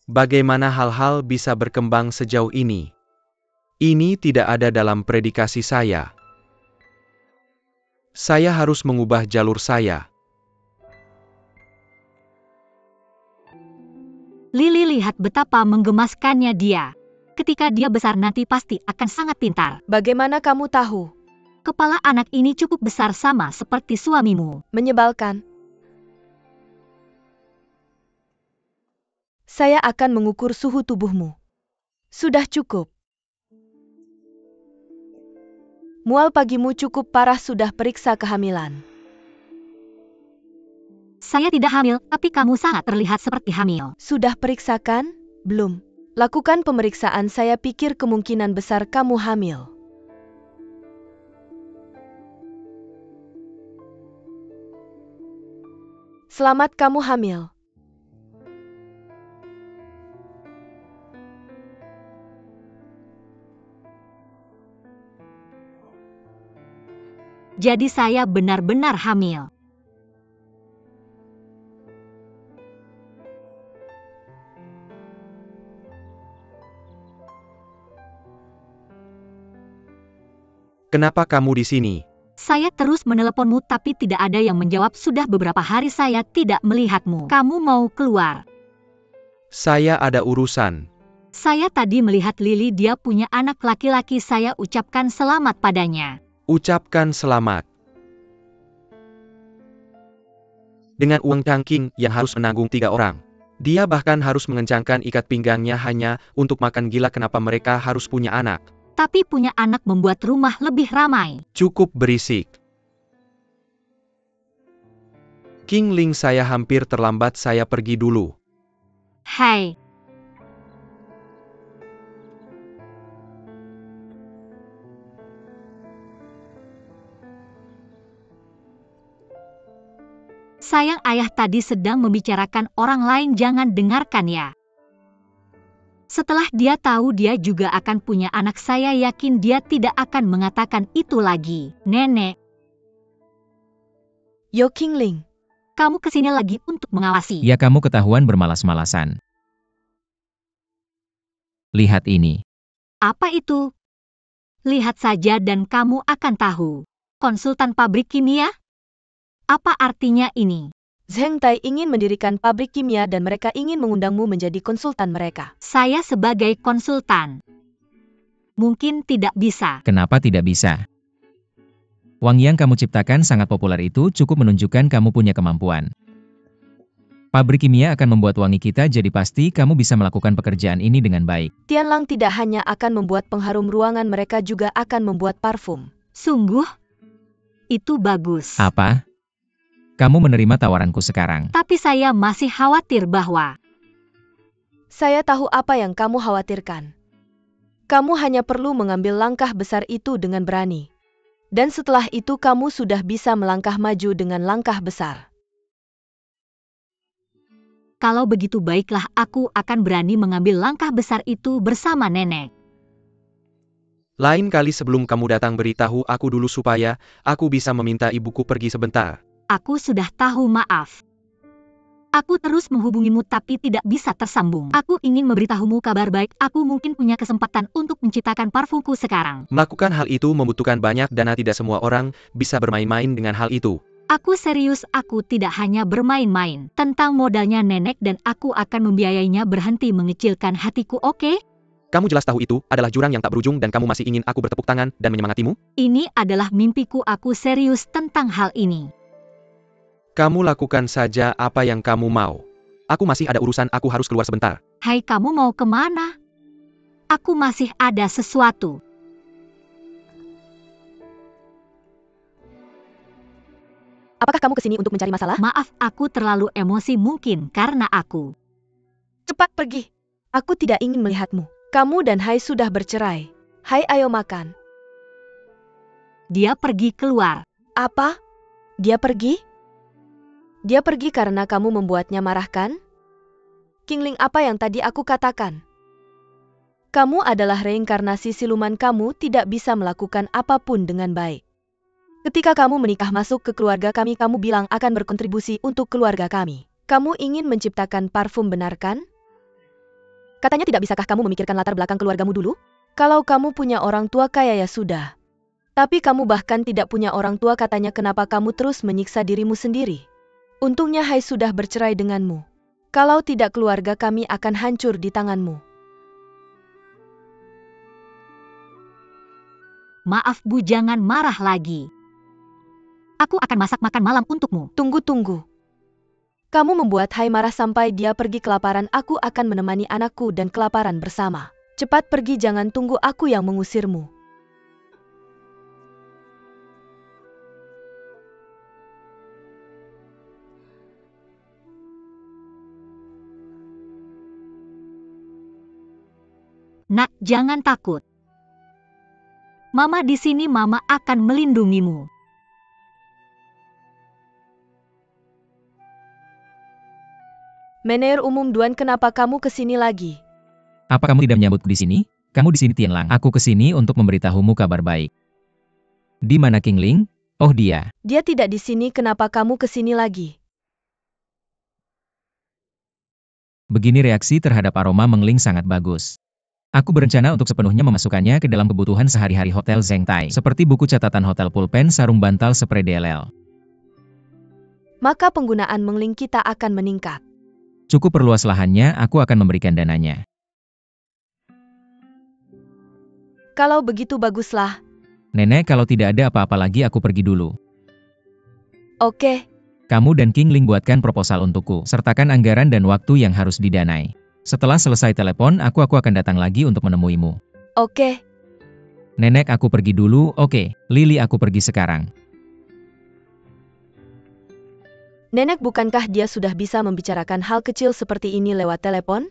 Bagaimana hal-hal bisa berkembang sejauh ini? Ini tidak ada dalam predikasi saya. Saya harus mengubah jalur saya. Lily lihat betapa menggemaskannya dia. Ketika dia besar nanti pasti akan sangat pintar. Bagaimana kamu tahu? Kepala anak ini cukup besar sama seperti suamimu. Menyebalkan. Saya akan mengukur suhu tubuhmu. Sudah cukup. Mual pagimu cukup parah, sudah periksa kehamilan. Saya tidak hamil, tapi kamu sangat terlihat seperti hamil. Sudah periksakan? Belum. Lakukan pemeriksaan, saya pikir kemungkinan besar kamu hamil. Selamat, kamu hamil. Jadi saya benar-benar hamil. Kenapa kamu di sini? Saya terus meneleponmu tapi tidak ada yang menjawab. Sudah beberapa hari saya tidak melihatmu. Kamu mau keluar? Saya ada urusan. Saya tadi melihat Lily, dia punya anak laki-laki. Saya ucapkan selamat padanya. Ucapkan selamat. Dengan uang cangking yang harus menanggung 3 orang. Dia bahkan harus mengencangkan ikat pinggangnya hanya untuk makan. Gila, kenapa mereka harus punya anak? Tapi punya anak membuat rumah lebih ramai. Cukup berisik. King Ling, saya hampir terlambat, saya pergi dulu. Hai. Sayang, ayah tadi sedang membicarakan orang lain, jangan dengarkan ya. Setelah dia tahu dia juga akan punya anak, saya yakin dia tidak akan mengatakan itu lagi. Nenek. Yo King Ling. Kamu kesini lagi untuk mengawasi. Ya, kamu ketahuan bermalas-malasan. Lihat ini. Apa itu? Lihat saja dan kamu akan tahu. Konsultan pabrik kimia? Apa artinya ini? Zheng Tai ingin mendirikan pabrik kimia dan mereka ingin mengundangmu menjadi konsultan mereka. Saya sebagai konsultan. Mungkin tidak bisa. Kenapa tidak bisa? Uang yang kamu ciptakan sangat populer, itu cukup menunjukkan kamu punya kemampuan. Pabrik kimia akan membuat wangi kita, jadi pasti kamu bisa melakukan pekerjaan ini dengan baik. Tianlang tidak hanya akan membuat pengharum ruangan, mereka juga akan membuat parfum. Sungguh? Itu bagus. Apa? Kamu menerima tawaranku sekarang. Tapi saya masih khawatir bahwa... Saya tahu apa yang kamu khawatirkan. Kamu hanya perlu mengambil langkah besar itu dengan berani. Dan setelah itu kamu sudah bisa melangkah maju dengan langkah besar. Kalau begitu baiklah, aku akan berani mengambil langkah besar itu bersama nenek. Lain kali sebelum kamu datang beritahu aku dulu supaya aku bisa meminta ibuku pergi sebentar. Aku sudah tahu, maaf. Aku terus menghubungimu tapi tidak bisa tersambung. Aku ingin memberitahumu kabar baik. Aku mungkin punya kesempatan untuk menciptakan parfumku sekarang. Melakukan hal itu membutuhkan banyak dana, tidak semua orang bisa bermain-main dengan hal itu. Aku serius, aku tidak hanya bermain-main. Tentang modalnya nenek dan aku akan membiayainya. Berhenti mengecilkan hatiku, oke? Kamu jelas tahu itu adalah jurang yang tak berujung dan kamu masih ingin aku bertepuk tangan dan menyemangatimu? Ini adalah mimpiku, aku serius tentang hal ini. Kamu lakukan saja apa yang kamu mau. Aku masih ada urusan, aku harus keluar sebentar. Hai, kamu mau kemana? Aku masih ada sesuatu. Apakah kamu kesini untuk mencari masalah? Maaf, aku terlalu emosi mungkin karena aku. Cepat pergi. Aku tidak ingin melihatmu. Kamu dan Hai sudah bercerai. Hai, ayo makan. Dia pergi keluar. Apa? Dia pergi? Dia pergi karena kamu membuatnya marah, kan? King Ling, apa yang tadi aku katakan? Kamu adalah reinkarnasi siluman, kamu tidak bisa melakukan apapun dengan baik. Ketika kamu menikah masuk ke keluarga kami, kamu bilang akan berkontribusi untuk keluarga kami. Kamu ingin menciptakan parfum, benar kan? Katanya tidak bisakah kamu memikirkan latar belakang keluargamu dulu? Kalau kamu punya orang tua kaya ya sudah. Tapi kamu bahkan tidak punya orang tua, katanya kenapa kamu terus menyiksa dirimu sendiri? Untungnya Hai sudah bercerai denganmu. Kalau tidak keluarga kami akan hancur di tanganmu. Maaf Bu, jangan marah lagi. Aku akan masak makan malam untukmu. Tunggu. Kamu membuat Hai marah sampai dia pergi kelaparan. Aku akan menemani anakku dan kelaparan bersama. Cepat pergi, jangan tunggu aku yang mengusirmu. Nak, jangan takut. Mama di sini, Mama akan melindungimu. Menir Umum Duan, kenapa kamu kesini lagi? Apa kamu tidak menyambutku di sini? Kamu di sini Tianlang. Aku kesini untuk memberitahumu kabar baik. Di mana Qingling? Oh dia. Dia tidak di sini, kenapa kamu kesini lagi? Begini reaksi terhadap aroma Mengling sangat bagus. Aku berencana untuk sepenuhnya memasukkannya ke dalam kebutuhan sehari-hari Hotel Zhengtai, seperti buku catatan hotel, pulpen, sarung bantal, spray DLL. Maka penggunaan Mengling kita akan meningkat. Cukup perluas lahannya, aku akan memberikan dananya. Kalau begitu baguslah. Nenek, kalau tidak ada apa-apa lagi aku pergi dulu. Oke. Kamu dan Qingling buatkan proposal untukku, sertakan anggaran dan waktu yang harus didanai. Setelah selesai telepon, aku akan datang lagi untuk menemuimu. Oke. Nenek, aku pergi dulu. Oke, Lili, aku pergi sekarang. Nenek, bukankah dia sudah bisa membicarakan hal kecil seperti ini lewat telepon?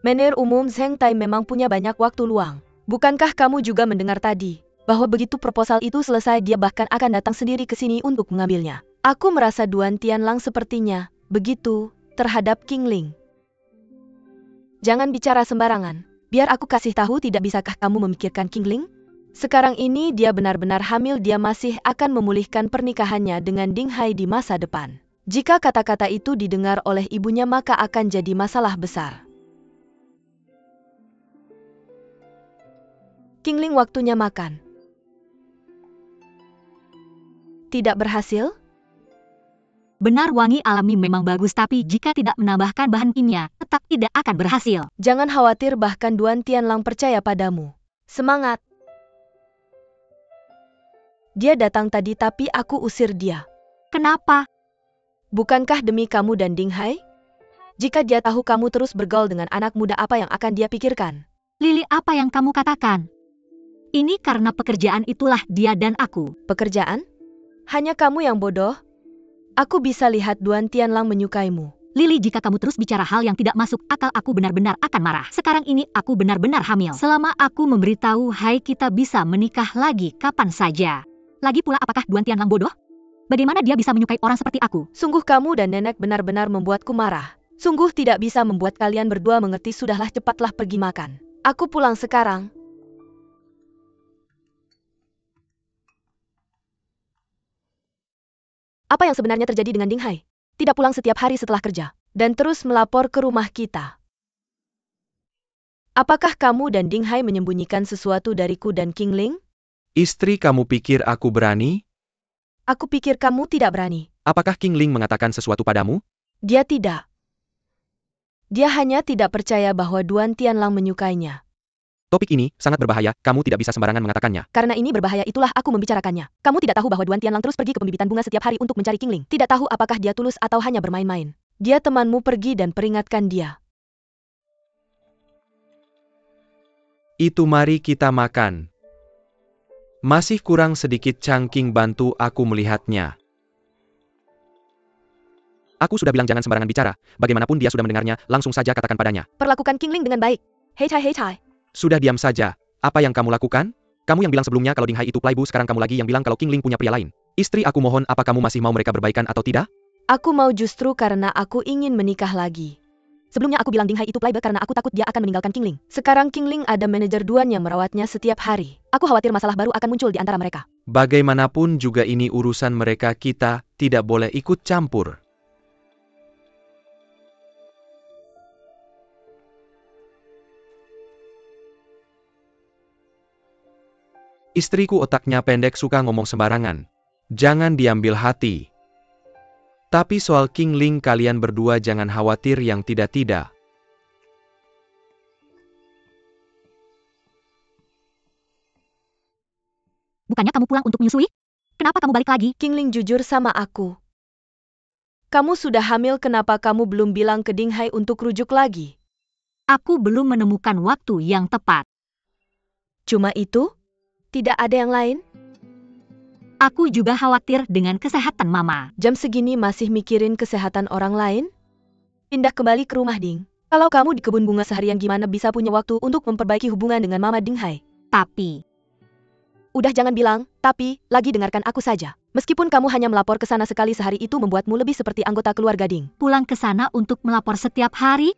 Menir Umum Zhengtai memang punya banyak waktu luang. Bukankah kamu juga mendengar tadi, bahwa begitu proposal itu selesai dia bahkan akan datang sendiri ke sini untuk mengambilnya? Aku merasa Duan Tianlang sepertinya begitu terhadap Qingling. Jangan bicara sembarangan. Biar aku kasih tahu, tidak bisakah kamu memikirkan Qingling? Sekarang ini dia benar-benar hamil, dia masih akan memulihkan pernikahannya dengan Ding Hai di masa depan. Jika kata-kata itu didengar oleh ibunya maka akan jadi masalah besar. Qingling, waktunya makan. Tidak berhasil? Benar, wangi alami memang bagus, tapi jika tidak menambahkan bahan kimia, tetap tidak akan berhasil. Jangan khawatir, bahkan Duan Tianlang percaya padamu. Semangat! Dia datang tadi tapi aku usir dia. Kenapa? Bukankah demi kamu dan Ding Hai? Jika dia tahu kamu terus bergaul dengan anak muda, apa yang akan dia pikirkan? Lili, apa yang kamu katakan? Ini karena pekerjaan, itulah dia dan aku. Pekerjaan? Hanya kamu yang bodoh? Aku bisa lihat Duan Tianlang menyukaimu. Lili, jika kamu terus bicara hal yang tidak masuk akal, aku benar-benar akan marah. Sekarang ini aku benar-benar hamil. Selama aku memberitahu Hai kita bisa menikah lagi kapan saja. Lagi pula, apakah Duan Tianlang bodoh? Bagaimana dia bisa menyukai orang seperti aku? Sungguh kamu dan nenek benar-benar membuatku marah. Sungguh tidak bisa membuat kalian berdua mengerti. Sudahlah, cepatlah pergi makan. Aku pulang sekarang. Apa yang sebenarnya terjadi dengan Ding Hai? Tidak pulang setiap hari setelah kerja, dan terus melapor ke rumah kita. Apakah kamu dan Ding Hai menyembunyikan sesuatu dariku dan Qingling? Istri, kamu pikir aku berani? Aku pikir kamu tidak berani. Apakah Qingling mengatakan sesuatu padamu? Dia tidak. Dia hanya tidak percaya bahwa Duan Tianlang menyukainya. Topik ini sangat berbahaya, kamu tidak bisa sembarangan mengatakannya. Karena ini berbahaya, itulah aku membicarakannya. Kamu tidak tahu bahwa Duan Tianlang terus pergi ke pembibitan bunga setiap hari untuk mencari Qingling. Tidak tahu apakah dia tulus atau hanya bermain-main. Dia temanmu, pergi dan peringatkan dia. Itu mari kita makan. Masih kurang sedikit, Changqing, bantu aku melihatnya. Aku sudah bilang jangan sembarangan bicara. Bagaimanapun dia sudah mendengarnya, langsung saja katakan padanya. Perlakukan Qingling dengan baik. Hei Chai. Sudah, diam saja. Apa yang kamu lakukan? Kamu yang bilang sebelumnya kalau Ding Hai itu playboy, sekarang kamu lagi yang bilang kalau Qingling punya pria lain. Istri, aku mohon, apa kamu masih mau mereka berbaikan atau tidak? Aku mau justru karena aku ingin menikah lagi. Sebelumnya aku bilang Ding Hai itu playboy karena aku takut dia akan meninggalkan Qingling. Sekarang Qingling ada manajer Duan yang merawatnya setiap hari. Aku khawatir masalah baru akan muncul di antara mereka. Bagaimanapun juga ini urusan mereka, kita tidak boleh ikut campur. Istriku otaknya pendek suka ngomong sembarangan. Jangan diambil hati. Tapi soal King Ling kalian berdua jangan khawatir yang tidak-tidak. Bukannya kamu pulang untuk menyusui? Kenapa kamu balik lagi? King Ling jujur sama aku. Kamu sudah hamil, kenapa kamu belum bilang ke Ding Hai untuk rujuk lagi? Aku belum menemukan waktu yang tepat. Cuma itu? Tidak ada yang lain? Aku juga khawatir dengan kesehatan Mama. Jam segini masih mikirin kesehatan orang lain? Pindah kembali ke rumah Ding. Kalau kamu di kebun bunga seharian gimana bisa punya waktu untuk memperbaiki hubungan dengan Mama Ding Hai? Tapi, Udah jangan bilang, tapi, lagi dengarkan aku saja. Meskipun kamu hanya melapor ke sana sekali sehari itu membuatmu lebih seperti anggota keluarga Ding. pulang ke sana untuk melapor setiap hari?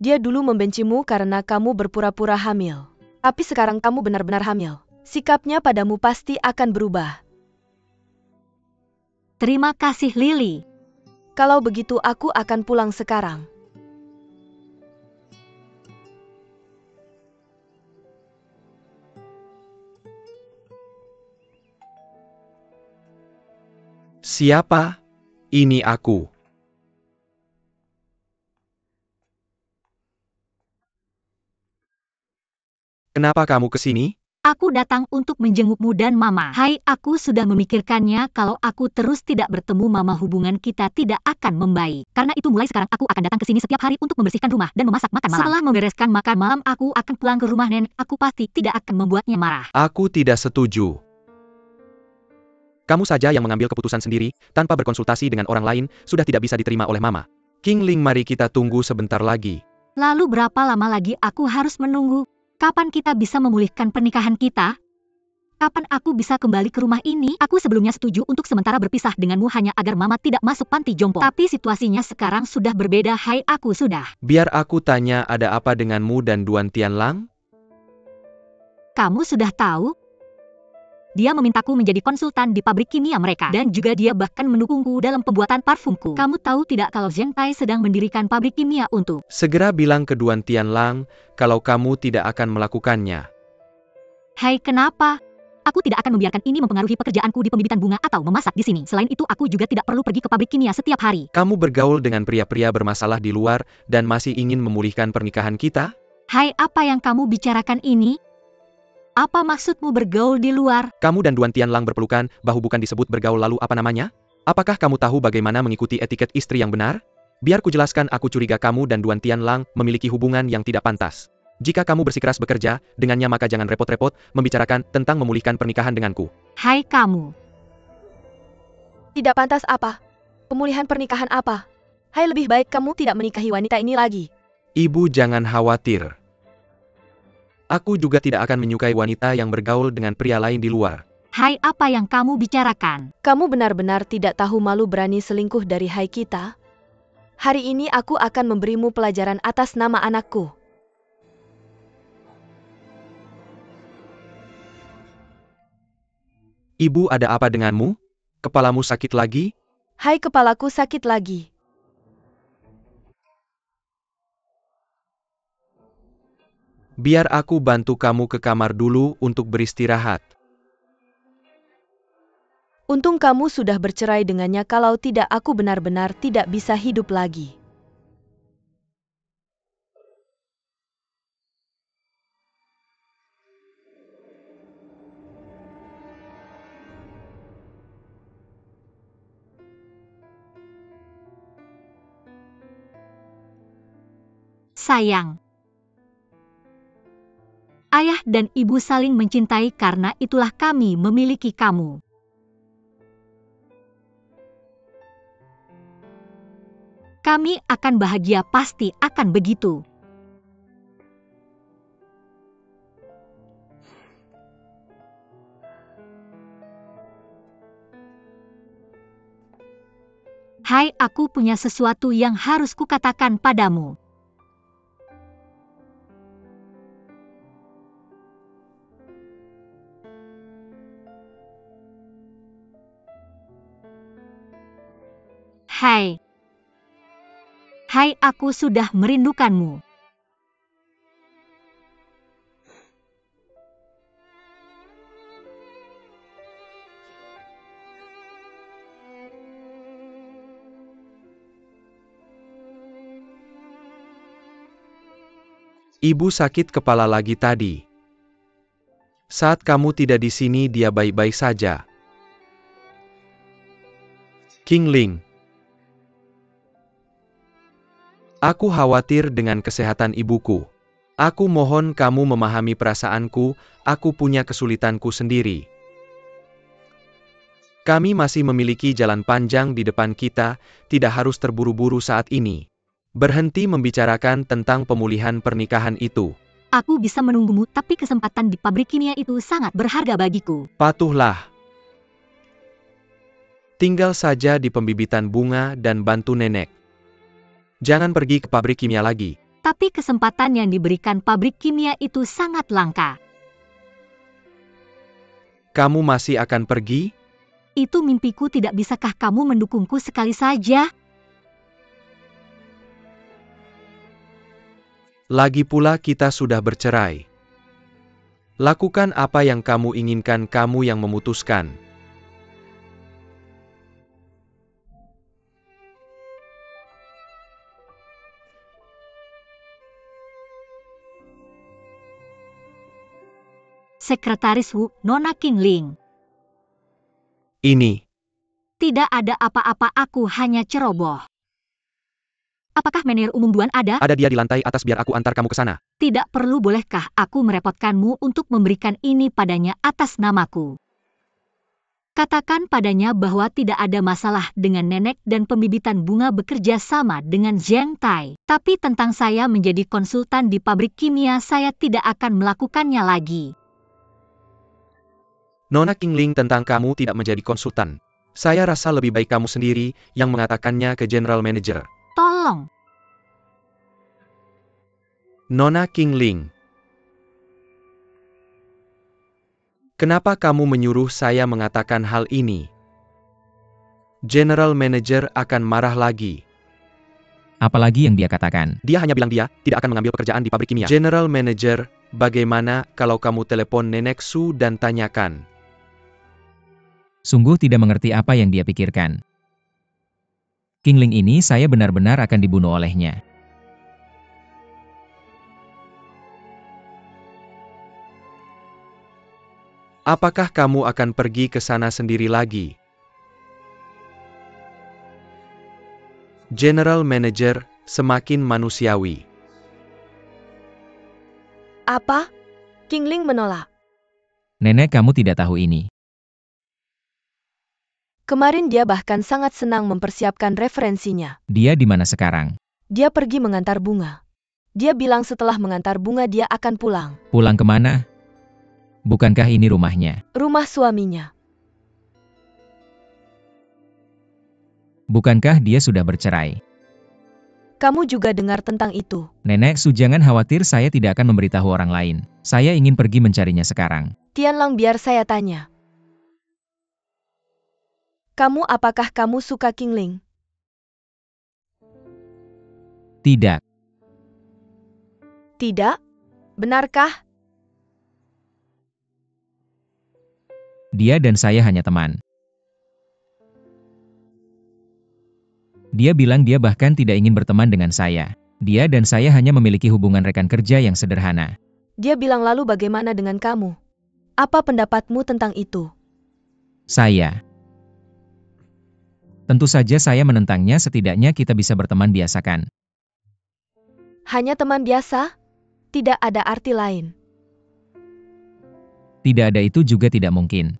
Dia dulu membencimu karena kamu berpura-pura hamil. Tapi sekarang kamu benar-benar hamil. Sikapnya padamu pasti akan berubah. Terima kasih Lily. Kalau begitu aku akan pulang sekarang. Siapa? Ini aku. Kenapa kamu kesini? Aku datang untuk menjengukmu dan Mama. Hai, aku sudah memikirkannya kalau aku terus tidak bertemu Mama hubungan kita tidak akan membaik. Karena itu mulai sekarang aku akan datang ke sini setiap hari untuk membersihkan rumah dan memasak makan malam. Setelah membereskan makan malam aku akan pulang ke rumah nenek. Aku pasti tidak akan membuatnya marah. Aku tidak setuju. Kamu saja yang mengambil keputusan sendiri, tanpa berkonsultasi dengan orang lain, sudah tidak bisa diterima oleh Mama. King Ling, mari kita tunggu sebentar lagi. Lalu berapa lama lagi aku harus menunggu? Kapan kita bisa memulihkan pernikahan kita? Kapan aku bisa kembali ke rumah ini? Aku sebelumnya setuju untuk sementara berpisah denganmu hanya agar Mama tidak masuk panti jompo. Tapi situasinya sekarang sudah berbeda. Hai, aku sudah. Biar aku tanya, ada apa denganmu dan Duan Tianlang? Kamu sudah tahu? Dia memintaku menjadi konsultan di pabrik kimia mereka. Dan juga dia bahkan mendukungku dalam pembuatan parfumku. Kamu tahu tidak kalau Zheng Tai sedang mendirikan pabrik kimia untuk... Segera bilang ke Duan Tianlang, kalau kamu tidak akan melakukannya. Hai, kenapa? Aku tidak akan membiarkan ini mempengaruhi pekerjaanku di pembibitan bunga atau memasak di sini. Selain itu aku juga tidak perlu pergi ke pabrik kimia setiap hari. Kamu bergaul dengan pria-pria bermasalah di luar, dan masih ingin memulihkan pernikahan kita? Hai, apa yang kamu bicarakan ini? Apa maksudmu bergaul di luar? Kamu dan Duan Tianlang berpelukan, bahu bukan disebut bergaul lalu apa namanya? Apakah kamu tahu bagaimana mengikuti etiket istri yang benar? Biar kujelaskan, aku curiga kamu dan Duan Tianlang memiliki hubungan yang tidak pantas. Jika kamu bersikeras bekerja dengannya maka jangan repot-repot membicarakan tentang memulihkan pernikahan denganku. Hai kamu. Tidak pantas apa? Pemulihan pernikahan apa? Hai, lebih baik kamu tidak menikahi wanita ini lagi. Ibu jangan khawatir. Aku juga tidak akan menyukai wanita yang bergaul dengan pria lain di luar. Hai, apa yang kamu bicarakan? Kamu benar-benar tidak tahu malu berani selingkuh dari Hai kita? Hari ini aku akan memberimu pelajaran atas nama anakku. Ibu, ada apa denganmu? Kepalamu sakit lagi? Hai, kepalaku sakit lagi. Biar aku bantu kamu ke kamar dulu untuk beristirahat. Untung kamu sudah bercerai dengannya, kalau tidak aku benar-benar tidak bisa hidup lagi. Sayang. Ayah dan ibu saling mencintai karena itulah kami memiliki kamu. Kami akan bahagia, pasti akan begitu. Hai, aku punya sesuatu yang harus kukatakan padamu. Hai. Hai, aku sudah merindukanmu. Ibu sakit kepala lagi tadi. Saat kamu tidak di sini dia baik-baik saja. Qingling. Aku khawatir dengan kesehatan ibuku. Aku mohon kamu memahami perasaanku, aku punya kesulitanku sendiri. Kami masih memiliki jalan panjang di depan kita, tidak harus terburu-buru saat ini. Berhenti membicarakan tentang pemulihan pernikahan itu. Aku bisa menunggumu, tapi kesempatan di pabrik kimia itu sangat berharga bagiku. Patuhlah. Tinggal saja di pembibitan bunga dan bantu nenek. Jangan pergi ke pabrik kimia lagi. Tapi kesempatan yang diberikan pabrik kimia itu sangat langka. Kamu masih akan pergi? Itu mimpiku, tidak bisakah kamu mendukungku sekali saja? Lagi pula kita sudah bercerai. Lakukan apa yang kamu inginkan, kamu yang memutuskan. Sekretaris Wu, Nona Qingling. Ini. Tidak ada apa-apa, aku hanya ceroboh. Apakah manajer umum Duan ada? Ada dia di lantai atas, biar aku antar kamu ke sana. Tidak perlu, bolehkah aku merepotkanmu untuk memberikan ini padanya atas namaku? Katakan padanya bahwa tidak ada masalah dengan nenek dan pembibitan bunga bekerja sama dengan Zheng Tai. Tapi tentang saya menjadi konsultan di pabrik kimia, saya tidak akan melakukannya lagi. Nona Qingling, tentang kamu tidak menjadi konsultan. Saya rasa lebih baik kamu sendiri yang mengatakannya ke General Manager. Tolong. Nona Qingling. Kenapa kamu menyuruh saya mengatakan hal ini? General Manager akan marah lagi. Apalagi yang dia katakan? Dia hanya bilang dia tidak akan mengambil pekerjaan di pabrik kimia. General Manager, bagaimana kalau kamu telepon Nenek Su dan tanyakan? Sungguh tidak mengerti apa yang dia pikirkan. Qingling ini saya benar-benar akan dibunuh olehnya. Apakah kamu akan pergi ke sana sendiri lagi? General Manager, semakin manusiawi. Apa? Qingling menolak. Nenek, kamu tidak tahu ini. Kemarin dia bahkan sangat senang mempersiapkan referensinya. Dia di mana sekarang? Dia pergi mengantar bunga. Dia bilang setelah mengantar bunga dia akan pulang. Pulang kemana? Bukankah ini rumahnya? Rumah suaminya. Bukankah dia sudah bercerai? Kamu juga dengar tentang itu. Nenek Su, jangan khawatir, saya tidak akan memberitahu orang lain. Saya ingin pergi mencarinya sekarang. Tianlang, biar saya tanya. Apakah kamu suka Qingling? Tidak. Tidak? Benarkah? Dia dan saya hanya teman. Dia bilang dia bahkan tidak ingin berteman dengan saya. Dia dan saya hanya memiliki hubungan rekan kerja yang sederhana. Dia bilang, lalu bagaimana dengan kamu? Apa pendapatmu tentang itu? Tentu saja saya menentangnya, setidaknya kita bisa berteman biasa kan? Hanya teman biasa? Tidak ada arti lain. Tidak ada, itu juga tidak mungkin.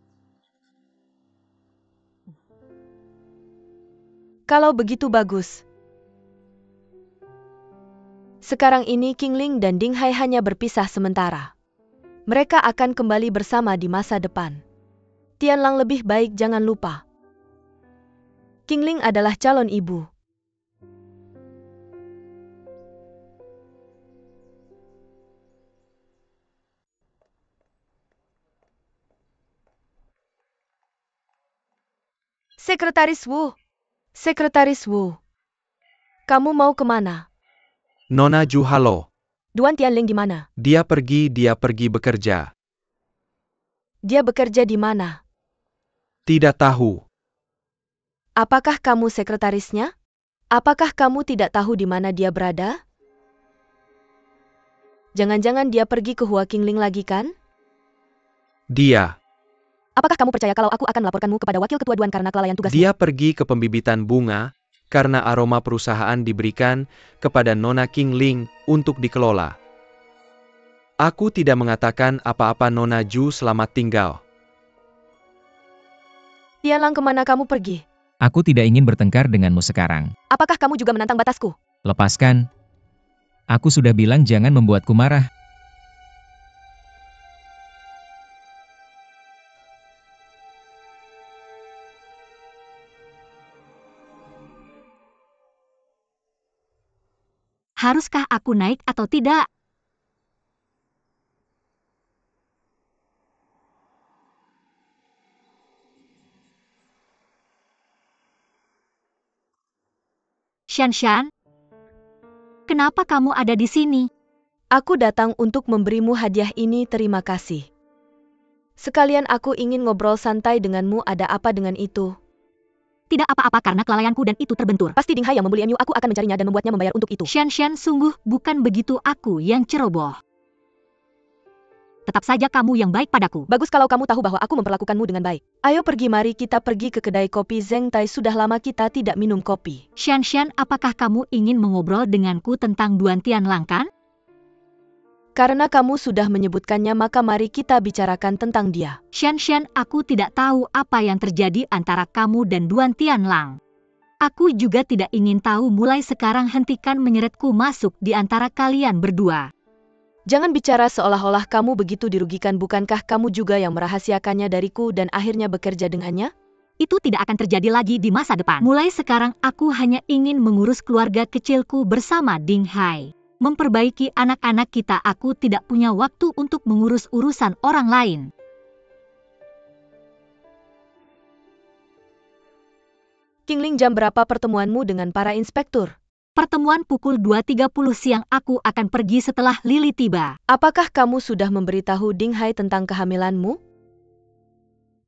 Kalau begitu bagus. Sekarang ini Qingling dan Ding Hai hanya berpisah sementara. Mereka akan kembali bersama di masa depan. Tianlang, lebih baik jangan lupa. Qingling adalah calon ibu. Sekretaris Wu. Sekretaris Wu. Kamu mau kemana? Nona Ju, halo. Duan Tianling di mana? Dia pergi bekerja. Dia bekerja di mana? Tidak tahu. Apakah kamu sekretarisnya? Apakah kamu tidak tahu di mana dia berada? Jangan-jangan dia pergi ke Hua Qingling lagi kan? Dia. Apakah kamu percaya kalau aku akan melaporkanmu kepada wakil ketua Duan karena kelalaian tugasmu? Dia pergi ke pembibitan bunga karena aroma perusahaan diberikan kepada Nona Qingling untuk dikelola. Aku tidak mengatakan apa-apa Nona Ju selamat tinggal. Tianlang, kemana kamu pergi? Aku tidak ingin bertengkar denganmu sekarang. Apakah kamu juga menantang batasku? Lepaskan. Aku sudah bilang jangan membuatku marah. Haruskah aku naik atau tidak? Shanshan, kenapa kamu ada di sini? Aku datang untuk memberimu hadiah ini, terima kasih. Sekalian aku ingin ngobrol santai denganmu, ada apa dengan itu? Tidak apa-apa karena kelalaianku dan itu terbentur. Pasti Ding Hai yang membuli MU, aku akan mencarinya dan membuatnya membayar untuk itu. Shanshan, sungguh bukan begitu, aku yang ceroboh. Tetap saja kamu yang baik padaku. Bagus kalau kamu tahu bahwa aku memperlakukanmu dengan baik. Ayo pergi, mari kita pergi ke kedai kopi Zeng Tai, sudah lama kita tidak minum kopi. Shanshan, apakah kamu ingin mengobrol denganku tentang Duan Tianlang kan? Karena kamu sudah menyebutkannya, maka mari kita bicarakan tentang dia. Shanshan, aku tidak tahu apa yang terjadi antara kamu dan Duan Tianlang. Aku juga tidak ingin tahu, mulai sekarang hentikan menyeretku masuk di antara kalian berdua. Jangan bicara seolah-olah kamu begitu dirugikan, bukankah kamu juga yang merahasiakannya dariku dan akhirnya bekerja dengannya? Itu tidak akan terjadi lagi di masa depan. Mulai sekarang aku hanya ingin mengurus keluarga kecilku bersama Ding Hai. Memperbaiki anak-anak kita, aku tidak punya waktu untuk mengurus urusan orang lain. Qingling, jam berapa pertemuanmu dengan para inspektur? Pertemuan pukul 2.30 siang, aku akan pergi setelah Lily tiba. Apakah kamu sudah memberitahu Ding Hai tentang kehamilanmu?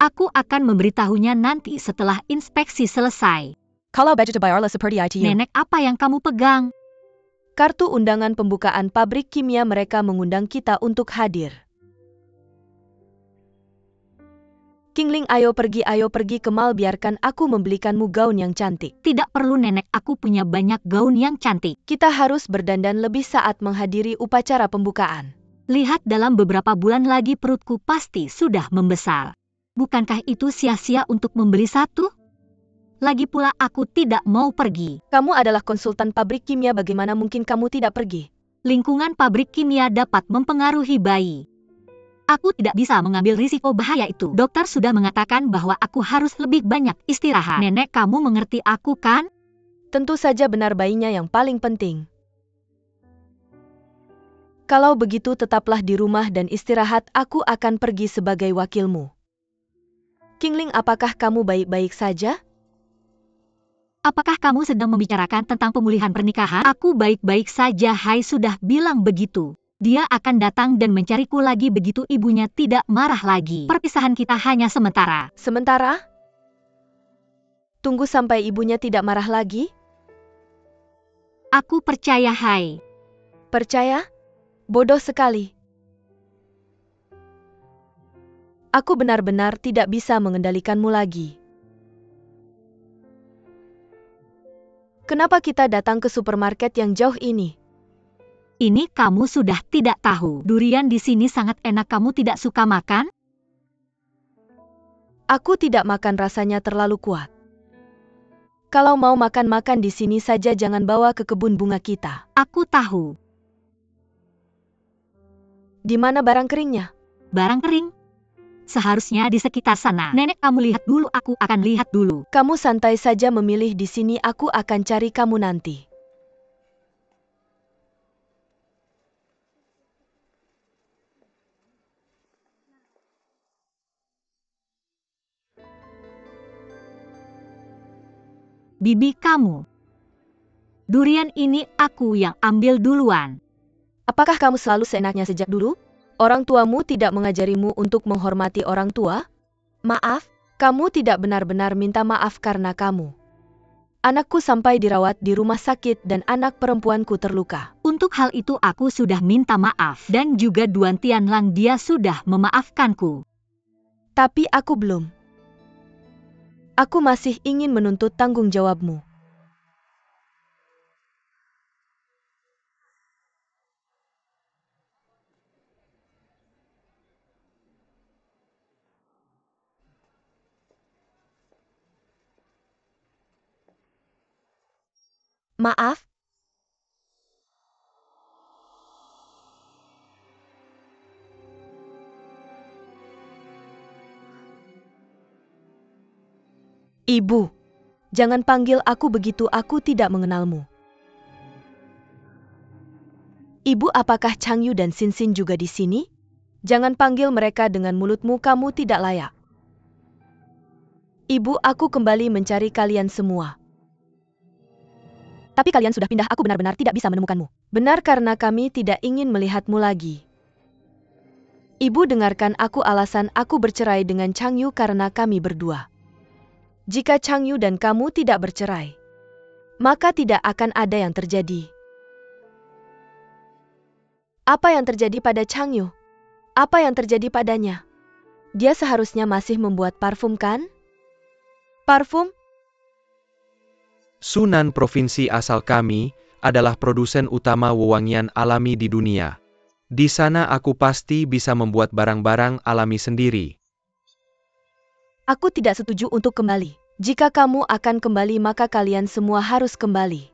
Aku akan memberitahunya nanti setelah inspeksi selesai. Kalau budget bayarlah seperti ITU. Nenek, apa yang kamu pegang? Kartu undangan pembukaan pabrik kimia, mereka mengundang kita untuk hadir. Qingling, ayo pergi ke mall, biarkan aku membelikanmu gaun yang cantik. Tidak perlu nenek, aku punya banyak gaun yang cantik. Kita harus berdandan lebih saat menghadiri upacara pembukaan. Lihat, dalam beberapa bulan lagi perutku pasti sudah membesar. Bukankah itu sia-sia untuk membeli satu? Lagi pula aku tidak mau pergi. Kamu adalah konsultan pabrik kimia, bagaimana mungkin kamu tidak pergi? Lingkungan pabrik kimia dapat mempengaruhi bayi. Aku tidak bisa mengambil risiko bahaya itu. Dokter sudah mengatakan bahwa aku harus lebih banyak istirahat. Nenek, kamu mengerti aku kan? Tentu saja benar, bayinya yang paling penting. Kalau begitu tetaplah di rumah dan istirahat, aku akan pergi sebagai wakilmu. Qingling, apakah kamu baik-baik saja? Apakah kamu sedang membicarakan tentang pemulihan pernikahan? Aku baik-baik saja, Hai sudah bilang begitu. Dia akan datang dan mencariku lagi begitu ibunya tidak marah lagi. Perpisahan kita hanya sementara. Sementara? Tunggu sampai ibunya tidak marah lagi? Aku percaya, Hai. Percaya? Bodoh sekali. Aku benar-benar tidak bisa mengendalikanmu lagi. Kenapa kita datang ke supermarket yang jauh ini? Ini kamu sudah tidak tahu. Durian di sini sangat enak, kamu tidak suka makan? Aku tidak makan, rasanya terlalu kuat. Kalau mau makan-makan di sini saja, jangan bawa ke kebun bunga kita. Aku tahu. Di mana barang keringnya? Barang kering? Seharusnya di sekitar sana. Nenek, kamu lihat dulu, aku akan lihat dulu. Kamu santai saja memilih di sini, aku akan cari kamu nanti. Bibi kamu. Durian ini aku yang ambil duluan. Apakah kamu selalu seenaknya sejak dulu? Orang tuamu tidak mengajarimu untuk menghormati orang tua? Maaf, kamu tidak benar-benar minta maaf karena kamu. Anakku sampai dirawat di rumah sakit dan anak perempuanku terluka. Untuk hal itu aku sudah minta maaf dan juga Duan Tianlang dia sudah memaafkanku. Tapi aku belum. Aku masih ingin menuntut tanggung jawabmu. Maaf? Ibu, jangan panggil aku begitu, aku tidak mengenalmu. Ibu, apakah Chang Yu dan Xin Xin juga di sini? Jangan panggil mereka dengan mulutmu, kamu tidak layak. Ibu, aku kembali mencari kalian semua. Tapi kalian sudah pindah, aku benar-benar tidak bisa menemukanmu. Benar, karena kami tidak ingin melihatmu lagi. Ibu, dengarkan aku, alasan aku bercerai dengan Chang Yu karena kami berdua. Jika Chang Yu dan kamu tidak bercerai, maka tidak akan ada yang terjadi. Apa yang terjadi pada Chang Yu? Apa yang terjadi padanya? Dia seharusnya masih membuat parfum, kan? Parfum? Sunan provinsi asal kami adalah produsen utama wewangian alami di dunia. Di sana aku pasti bisa membuat barang-barang alami sendiri. Aku tidak setuju untuk kembali. Jika kamu akan kembali, maka kalian semua harus kembali.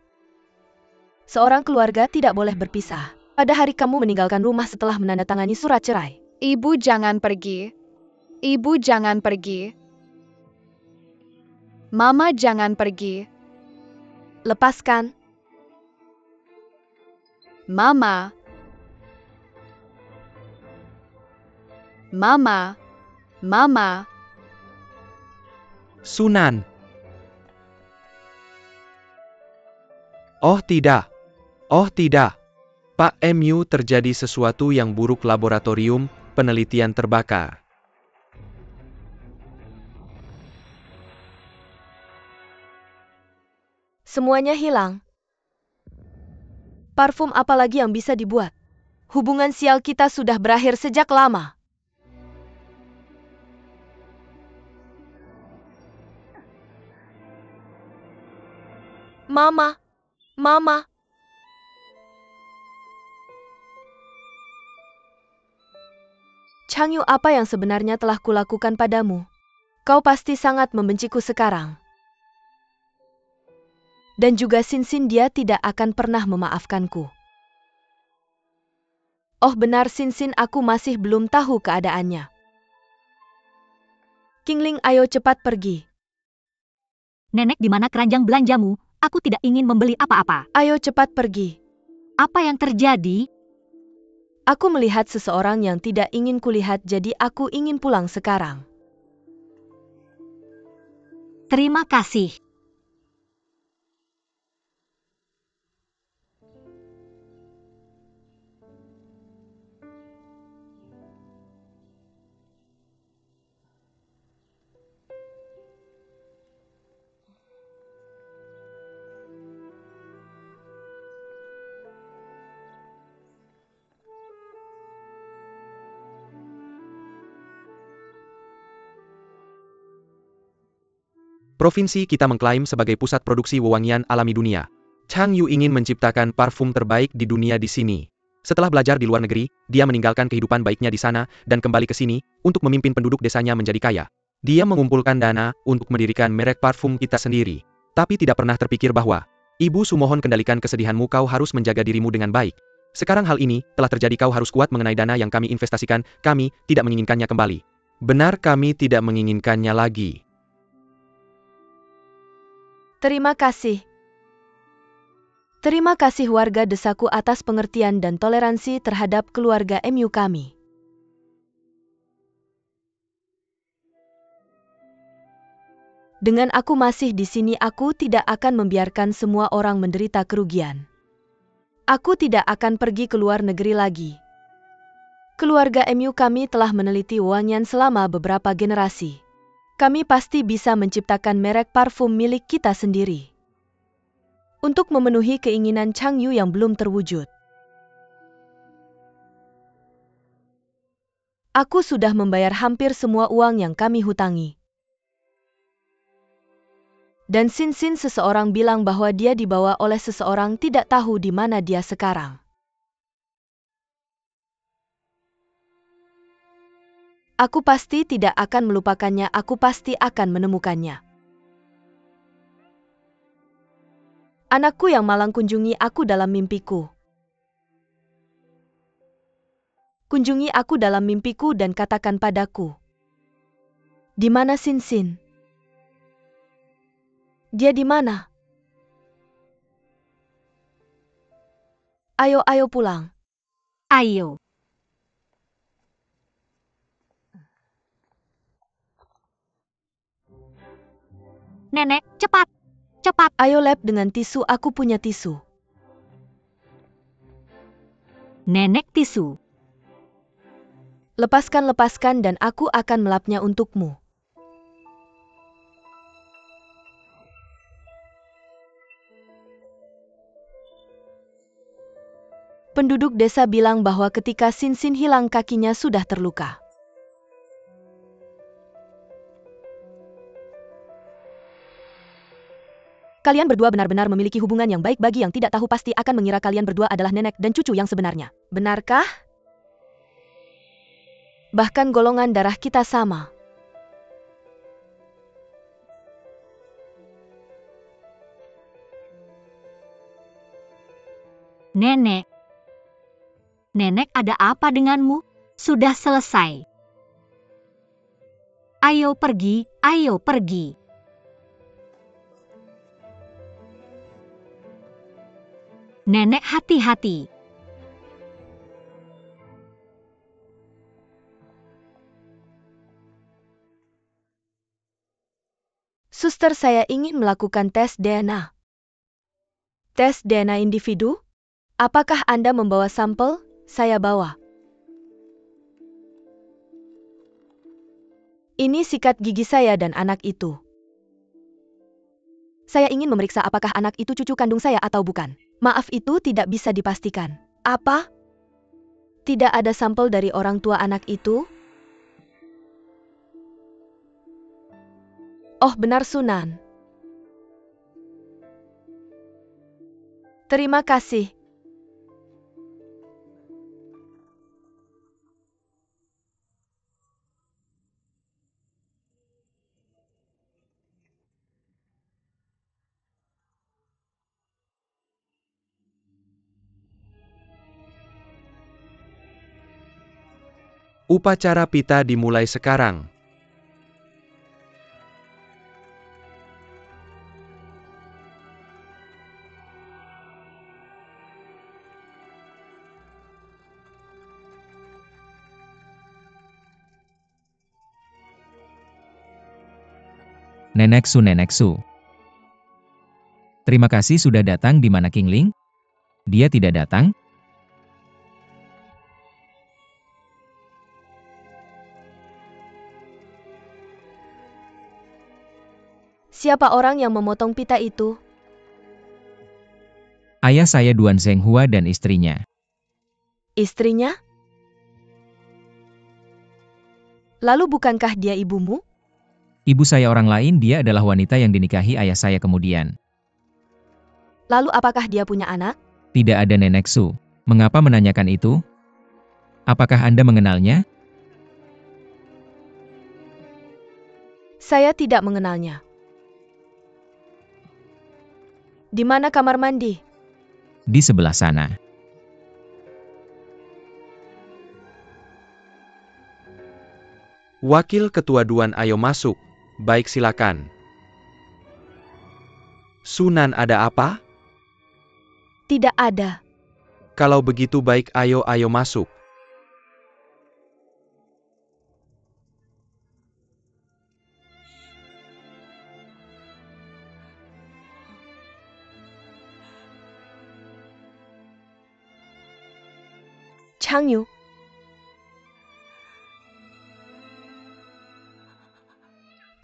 Seorang keluarga tidak boleh berpisah. Pada hari kamu meninggalkan rumah setelah menandatangani surat cerai. Ibu jangan pergi. Ibu jangan pergi. Mama jangan pergi. Lepaskan. Mama. Mama. Mama. Sunan. Oh tidak. Oh tidak. Pak MU, terjadi sesuatu yang buruk, laboratorium penelitian terbakar. Semuanya hilang. Parfum apa lagi yang bisa dibuat? Hubungan sial kita sudah berakhir sejak lama. Mama, Mama. Chang Yu, apa yang sebenarnya telah kulakukan padamu? Kau pasti sangat membenciku sekarang. Dan juga Xin Xin, dia tidak akan pernah memaafkanku. Oh benar, Xin Xin, aku masih belum tahu keadaannya. Qingling, ayo cepat pergi. Nenek, di mana keranjang belanjamu? Aku tidak ingin membeli apa-apa. Ayo cepat pergi. Apa yang terjadi? Aku melihat seseorang yang tidak ingin kulihat, jadi aku ingin pulang sekarang. Terima kasih. Provinsi kita mengklaim sebagai pusat produksi wewangian alami dunia. Chang Yu ingin menciptakan parfum terbaik di dunia di sini. Setelah belajar di luar negeri, dia meninggalkan kehidupan baiknya di sana dan kembali ke sini untuk memimpin penduduk desanya menjadi kaya. Dia mengumpulkan dana untuk mendirikan merek parfum kita sendiri. Tapi tidak pernah terpikir bahwa, Ibu Su, mohon kendalikan kesedihanmu, kau harus menjaga dirimu dengan baik. Sekarang hal ini telah terjadi, kau harus kuat mengenai dana yang kami investasikan, kami tidak menginginkannya kembali. Benar, kami tidak menginginkannya lagi. Terima kasih. Terima kasih warga desaku atas pengertian dan toleransi terhadap keluarga MU kami. Dengan aku masih di sini, aku tidak akan membiarkan semua orang menderita kerugian. Aku tidak akan pergi ke luar negeri lagi. Keluarga MU kami telah meneliti wewangian selama beberapa generasi. Kami pasti bisa menciptakan merek parfum milik kita sendiri. untuk memenuhi keinginan Chang Yu yang belum terwujud. Aku sudah membayar hampir semua uang yang kami hutangi. Dan Sin seseorang bilang bahwa dia dibawa oleh seseorang tidak tahu di mana dia sekarang. Aku pasti tidak akan melupakannya, aku pasti akan menemukannya. Anakku yang malang, kunjungi aku dalam mimpiku. Kunjungi aku dalam mimpiku dan katakan padaku. Di mana Sin? Dia di mana? Ayo pulang. Ayo. Nenek, cepat. Cepat. Ayo lap dengan tisu, aku punya tisu. Nenek tisu. Lepaskan dan aku akan melapnya untukmu. Penduduk desa bilang bahwa ketika Sin hilang kakinya sudah terluka. Kalian berdua benar-benar memiliki hubungan yang baik. Bagi yang tidak tahu pasti akan mengira kalian berdua adalah nenek dan cucu yang sebenarnya. Benarkah? Bahkan golongan darah kita sama. Nenek. Nenek, ada apa denganmu? Sudah selesai. Ayo pergi, ayo pergi. Nenek, hati-hati. Suster, saya ingin melakukan tes DNA. Tes DNA individu? Apakah Anda membawa sampel? Saya bawa. Ini sikat gigi saya dan anak itu. Saya ingin memeriksa apakah anak itu cucu kandung saya atau bukan. Maaf, itu tidak bisa dipastikan. Apa? Tidak ada sampel dari orang tua anak itu? Oh, benar, Sunan. Terima kasih. Upacara pita dimulai sekarang. Nenek Su. Terima kasih sudah datang. Di mana Qingling? Dia tidak datang? Siapa orang yang memotong pita itu? Ayah saya Duan Zhenghua dan istrinya. Istrinya? Lalu bukankah dia ibumu? Ibu saya orang lain, dia adalah wanita yang dinikahi ayah saya kemudian. Lalu apakah dia punya anak? Tidak ada, Nenek Su. Mengapa menanyakan itu? Apakah Anda mengenalnya? Saya tidak mengenalnya. Di mana kamar mandi? Di sebelah sana. Wakil Ketua Duan, ayo masuk. Baik, silakan. Sunan, ada apa? Tidak ada. Kalau begitu baik, ayo masuk. Chang Yu.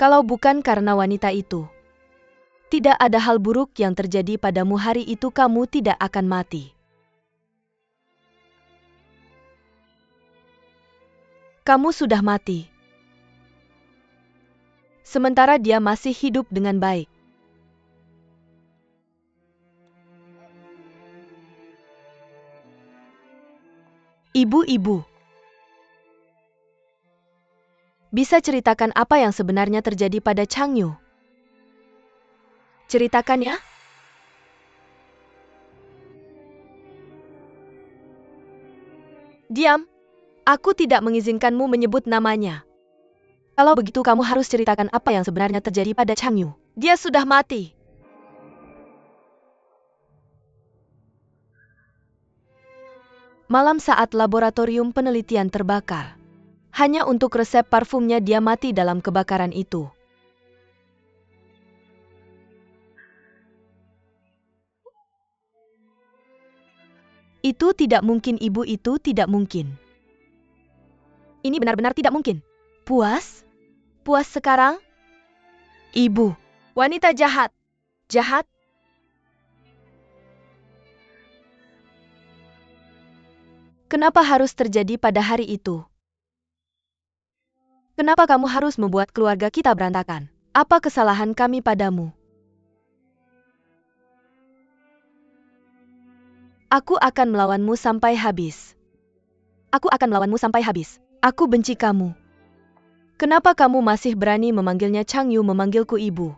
Kalau bukan karena wanita itu, Tidak ada hal buruk yang terjadi padamu hari itu, kamu tidak akan mati. Kamu sudah mati. Sementara dia masih hidup dengan baik. Ibu-ibu, bisa ceritakan apa yang sebenarnya terjadi pada Changyu? Ceritakan ya. Diam. Aku tidak mengizinkanmu menyebut namanya. Kalau begitu kamu harus ceritakan apa yang sebenarnya terjadi pada Changyu. Dia sudah mati. Malam saat laboratorium penelitian terbakar. Hanya untuk resep parfumnya dia mati dalam kebakaran itu. Itu tidak mungkin, ibu, itu tidak mungkin. Ini benar-benar tidak mungkin. Puas? Puas sekarang? Ibu, wanita jahat. Jahat? Kenapa harus terjadi pada hari itu? Kenapa kamu harus membuat keluarga kita berantakan? Apa kesalahan kami padamu? Aku akan melawanmu sampai habis. Aku akan melawanmu sampai habis. Aku benci kamu. Kenapa kamu masih berani memanggilnya Changyu, memanggilku ibu?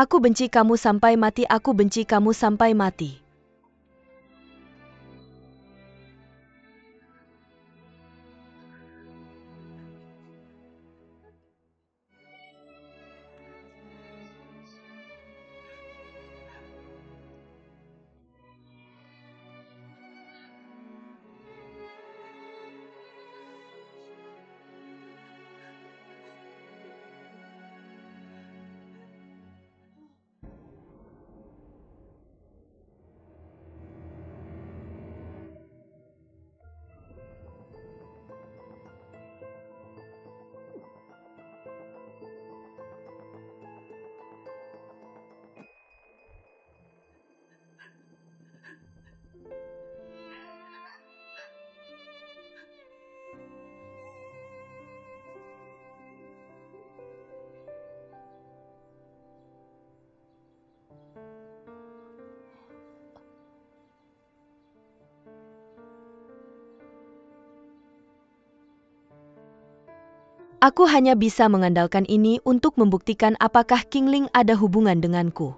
Aku benci kamu sampai mati, aku benci kamu sampai mati. Aku hanya bisa mengandalkan ini untuk membuktikan apakah Qingling ada hubungan denganku.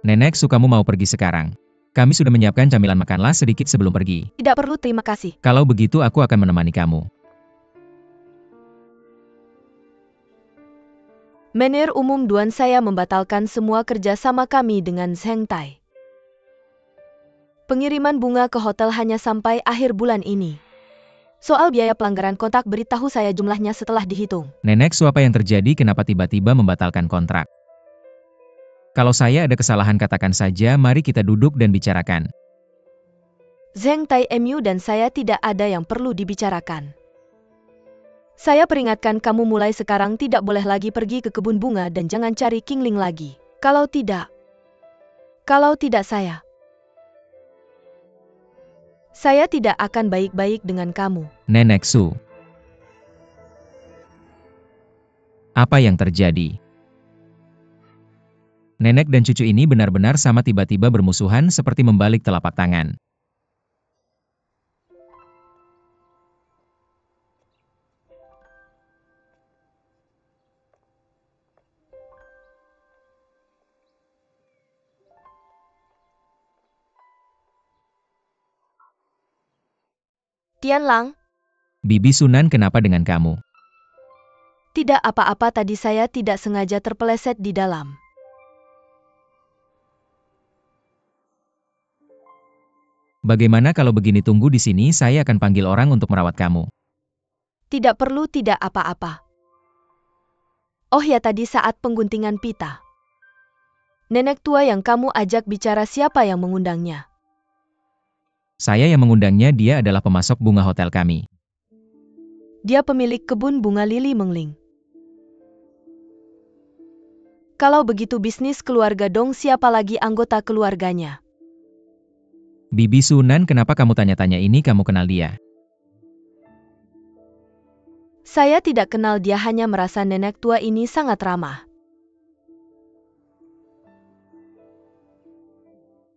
Nenek sukamu mau pergi sekarang. Kami sudah menyiapkan camilan, makanlah sedikit sebelum pergi. Tidak perlu, terima kasih. Kalau begitu aku akan menemani kamu. Menir umum Duan, saya membatalkan semua kerjasama kami dengan Zheng Tai. Pengiriman bunga ke hotel hanya sampai akhir bulan ini. Soal biaya pelanggaran kontrak, beritahu saya jumlahnya setelah dihitung. Nenek, apa yang terjadi, kenapa tiba-tiba membatalkan kontrak? Kalau saya ada kesalahan katakan saja, mari kita duduk dan bicarakan. Zheng Tai MU dan saya tidak ada yang perlu dibicarakan. Saya peringatkan kamu mulai sekarang tidak boleh lagi pergi ke kebun bunga dan jangan cari Qingling lagi. Kalau tidak saya tidak akan baik-baik dengan kamu. Nenek Su, apa yang terjadi? Nenek dan cucu ini benar-benar sama, tiba-tiba bermusuhan seperti membalik telapak tangan. Tianlang, Bibi Sunan, kenapa dengan kamu? tidak apa-apa, tadi saya tidak sengaja terpeleset di dalam. Bagaimana kalau begini, tunggu di sini, saya akan panggil orang untuk merawat kamu. Tidak perlu, tidak apa-apa. Oh ya, tadi saat pengguntingan pita. Nenek tua yang kamu ajak bicara, siapa yang mengundangnya? Saya yang mengundangnya, dia adalah pemasok bunga hotel kami. Dia pemilik kebun bunga lili Mengling. Kalau begitu bisnis keluarga dong, siapa lagi anggota keluarganya? Bibi Sunan, kenapa kamu tanya-tanya ini? Kamu kenal dia? Saya tidak kenal dia, hanya merasa nenek tua ini sangat ramah.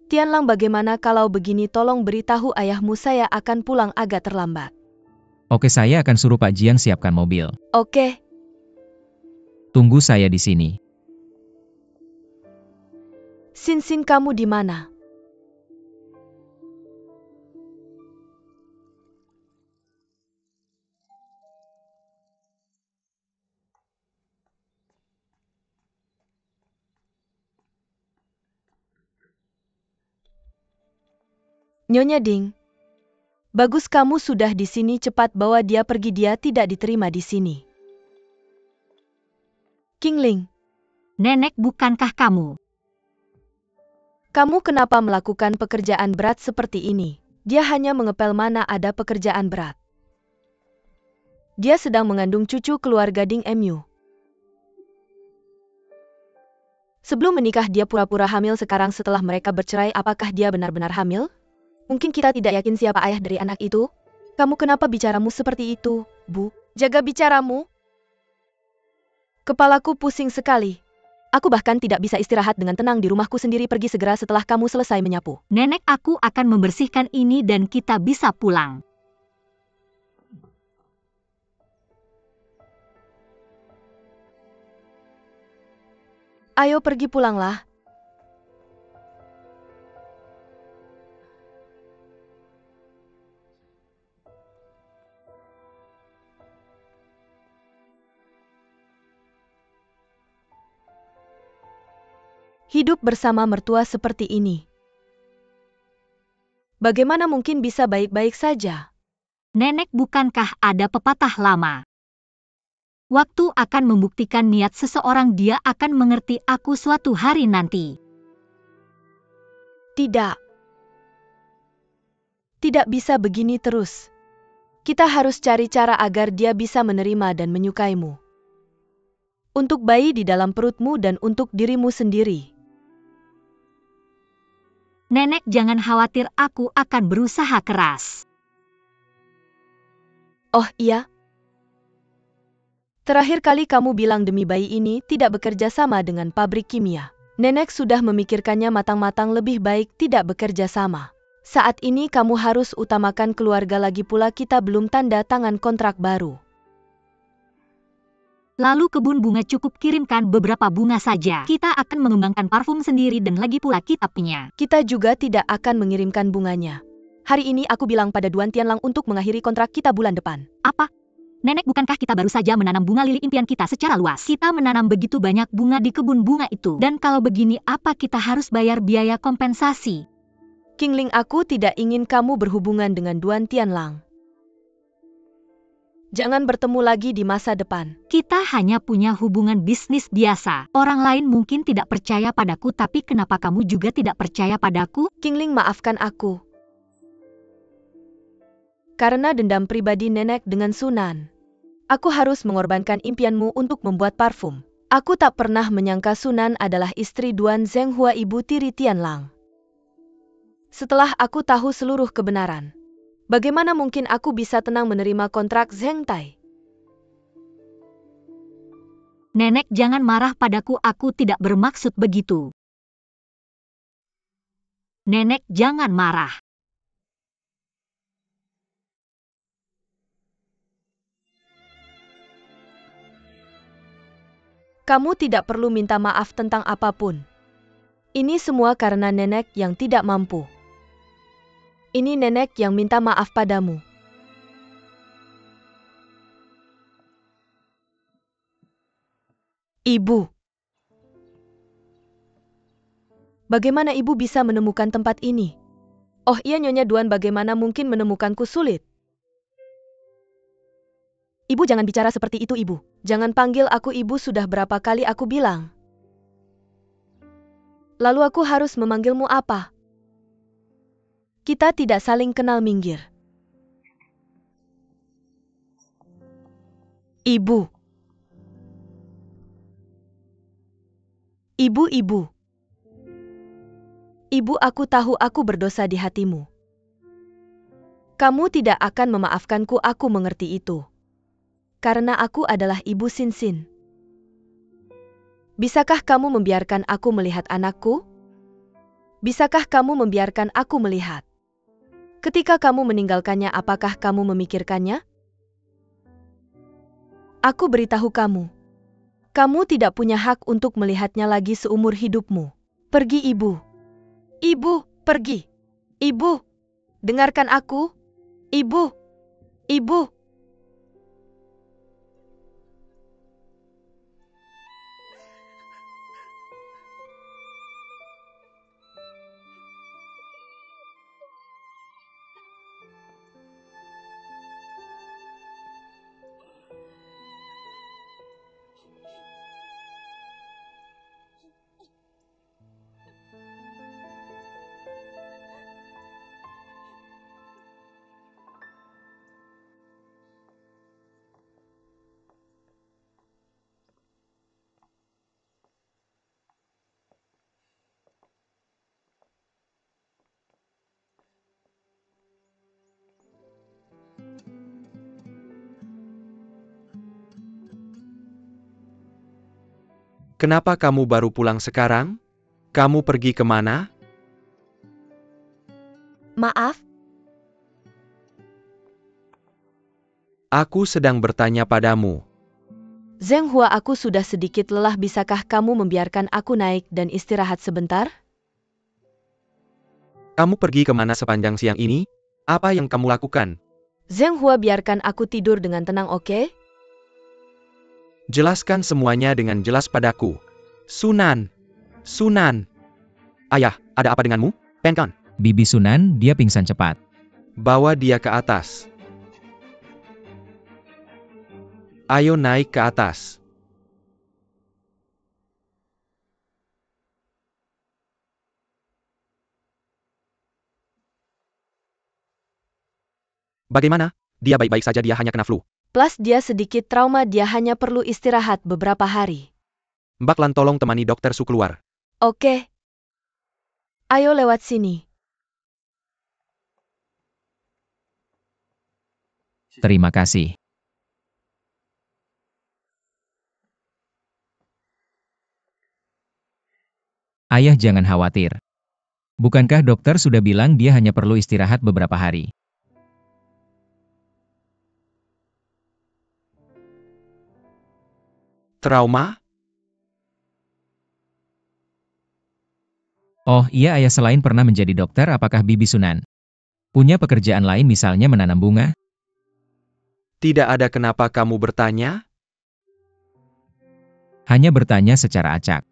Tianlang, bagaimana kalau begini, tolong beritahu ayahmu saya akan pulang agak terlambat. Oke, saya akan suruh Pak Jiang siapkan mobil. Oke. Tunggu saya di sini. Sin, kamu di mana? Nyonya Ding. Bagus, kamu sudah di sini, cepat bawa dia pergi, dia tidak diterima di sini. Qingling, Nenek, bukankah kamu? kamu kenapa melakukan pekerjaan berat seperti ini? Dia hanya mengepel, mana ada pekerjaan berat. Dia sedang mengandung cucu keluarga Ding Mu. Sebelum menikah dia pura-pura hamil, sekarang setelah mereka bercerai apakah dia benar-benar hamil? Mungkin kita tidak yakin siapa ayah dari anak itu. Kamu kenapa bicaramu seperti itu, Bu? Jaga bicaramu. Kepalaku pusing sekali. Aku bahkan tidak bisa istirahat dengan tenang di rumahku sendiri. Pergi segera setelah kamu selesai menyapu. Nenek, aku akan membersihkan ini dan kita bisa pulang. Ayo pergi, pulanglah. Hidup bersama mertua seperti ini. Bagaimana mungkin bisa baik-baik saja? Nenek, bukankah ada pepatah lama? Waktu akan membuktikan niat seseorang, dia akan mengerti aku suatu hari nanti. Tidak. Tidak bisa begini terus. Kita harus cari cara agar dia bisa menerima dan menyukaimu. Untuk bayi di dalam perutmu dan untuk dirimu sendiri. Nenek, jangan khawatir, aku akan berusaha keras. Oh iya? Terakhir kali kamu bilang demi bayi ini tidak bekerja sama dengan pabrik kimia. Nenek sudah memikirkannya matang-matang, lebih baik tidak bekerja sama. Saat ini kamu harus utamakan keluarga, lagi pula kita belum tanda tangan kontrak baru. Lalu kebun bunga cukup kirimkan beberapa bunga saja. Kita akan mengembangkan parfum sendiri dan lagi pula kita punya. Kita juga tidak akan mengirimkan bunganya. Hari ini aku bilang pada Duan Tianlang untuk mengakhiri kontrak kita bulan depan. Apa? Nenek, bukankah kita baru saja menanam bunga lili impian kita secara luas? Kita menanam begitu banyak bunga di kebun bunga itu. Dan kalau begini, apa kita harus bayar biaya kompensasi? Qingling, aku tidak ingin kamu berhubungan dengan Duan Tianlang. Jangan bertemu lagi di masa depan. Kita hanya punya hubungan bisnis biasa. Orang lain mungkin tidak percaya padaku, tapi kenapa kamu juga tidak percaya padaku? Qingling, maafkan aku. Karena dendam pribadi nenek dengan Sunan. Aku harus mengorbankan impianmu untuk membuat parfum. Aku tak pernah menyangka Sunan adalah istri Duan Zhenghua, ibu tiri Tianlang. Setelah aku tahu seluruh kebenaran, bagaimana mungkin aku bisa tenang menerima kontrak Zheng Tai? Nenek, jangan marah padaku, aku tidak bermaksud begitu. Nenek, jangan marah. Kamu tidak perlu minta maaf tentang apapun. Ini semua karena nenek yang tidak mampu. Ini nenek yang minta maaf padamu. Ibu. Bagaimana ibu bisa menemukan tempat ini? Oh iya, Nyonya Duan, bagaimana mungkin menemukanku sulit? Ibu jangan bicara seperti itu, ibu. Jangan panggil aku ibu, sudah berapa kali aku bilang. Lalu aku harus memanggilmu apa? Kita tidak saling kenal minggir. Ibu. Ibu. Ibu, aku tahu aku berdosa di hatimu. Kamu tidak akan memaafkanku, aku mengerti itu. Karena aku adalah ibu Sinsin. Bisakah kamu membiarkan aku melihat anakku? Bisakah kamu membiarkan aku melihat? Ketika kamu meninggalkannya, apakah kamu memikirkannya? Aku beritahu kamu. Kamu tidak punya hak untuk melihatnya lagi seumur hidupmu. Pergi, Ibu. Ibu, pergi. Ibu, dengarkan aku. Ibu. Ibu. Kenapa kamu baru pulang sekarang? Kamu pergi kemana? Maaf, Aku sedang bertanya padamu. Zheng Hua, aku sudah sedikit lelah. Bisakah kamu membiarkan aku naik dan istirahat sebentar? Kamu pergi kemana sepanjang siang ini? Apa yang kamu lakukan? Zheng Hua, biarkan aku tidur dengan tenang, oke? Jelaskan semuanya dengan jelas padaku. Sunan. Sunan. Ayah, ada apa denganmu? Penkan. Bibi Sunan, dia pingsan cepat. Bawa dia ke atas. Ayo naik ke atas. Bagaimana? Dia baik-baik saja, dia hanya kena flu. Plus dia sedikit trauma, dia hanya perlu istirahat beberapa hari. Mbak Lan, tolong temani dokter Su keluar. Oke. Ayo lewat sini. Terima kasih. Ayah, jangan khawatir. Bukankah dokter sudah bilang dia hanya perlu istirahat beberapa hari? Trauma? Oh iya, ayah selain pernah menjadi dokter, apakah Bibi Sunan punya pekerjaan lain, misalnya menanam bunga? Tidak ada. Kenapa kamu bertanya? Hanya bertanya secara acak.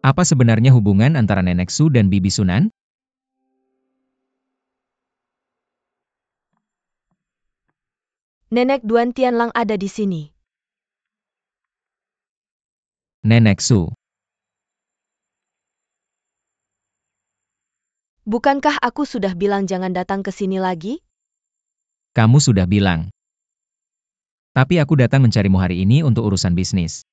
Apa sebenarnya hubungan antara Nenek Su dan Bibi Sunan? Nenek Duan Tianlang ada di sini. Nenek Su. Bukankah aku sudah bilang jangan datang ke sini lagi? Kamu sudah bilang. Tapi aku datang mencarimu hari ini untuk urusan bisnis.